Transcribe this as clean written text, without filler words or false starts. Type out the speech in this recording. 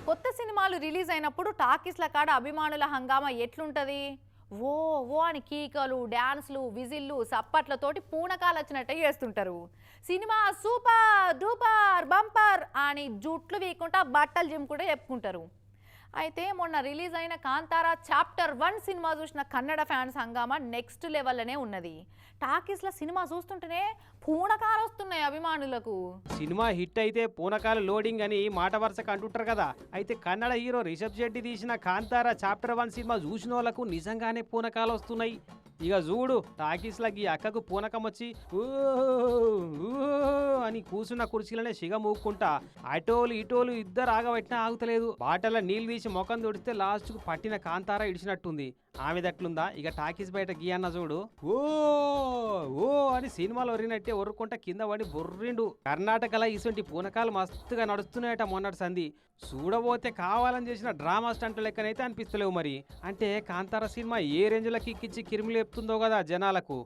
కొత్త సినిమాలు రిలీజ్ అయినప్పుడు టాకీస్ల కాడ అభిమానుల హంగామా ఎట్లుంటది? ఓ ఓ అని కీకలు, డాన్స్లు, విజిల్లు, సప్పట్లతోటి పూనకాలు వచ్చినట్టే చేస్తుంటారు. సినిమా సూపర్ డూపర్ బంపర్ అని జుట్లు వీకుంటా బట్టలు జిమ్ముకుంటూ చెప్పుకుంటారు. అయితే మొన్న రిలీజ్ అయిన కాంతారా చాప్టర్ 1 సినిమా చూసిన కన్నడ ఫ్యాన్స్ హంగామా నెక్స్ట్ లెవెల్లోనే ఉన్నది. టాకీస్ల సినిమా చూస్తుంటేనే పూనకాలు వస్తున్నాయి అభిమానులకు. సినిమా హిట్ అయితే పూనకాల లోడింగ్ అని మాట వరుసకు అంటుంటారు కదా. అయితే కన్నడ హీరో రిషబ్ శెట్టి తీసిన కాంతారా చాప్టర్ 1 సినిమా చూసిన వాళ్ళకు నిజంగానే పూనకాలు వస్తున్నాయి. ఇక చూడు టాకీస్లకి అక్కకు పూనకం వచ్చి ఊ అని కూసున్న కుర్చీలనే సిగ మూక్కుంటా అటోలు ఇటోలు ఇద్దరు ఆగబట్టినా ఆగుతలేదు. బాటల నీళ్ళు తీసి ముఖం తుడిస్తే లాస్ట్కు పట్టిన కాంతారా ఇడిచినట్టుంది. ఆమె దట్లుందా ఇక టాకీస్ బయట గీ అన్న చూడు ఓ ఓ అని సినిమాలో ఒరినట్టే ఒరుకుంటా కింద పడి బొర్రిండు. కర్ణాటకలో ఇటువంటి పూనకాలు మస్తుగా నడుస్తున్నాయట మొన్నటి సంధి. చూడబోతే కావాలని చేసిన డ్రామా స్టంట్ లెక్కనైతే అనిపిస్తలేవు మరి. అంటే కాంతారా సినిమా ఏ రేంజ్లో కిక్కిచ్చి కిరిమిలేపుతుందో కదా జనాలకు.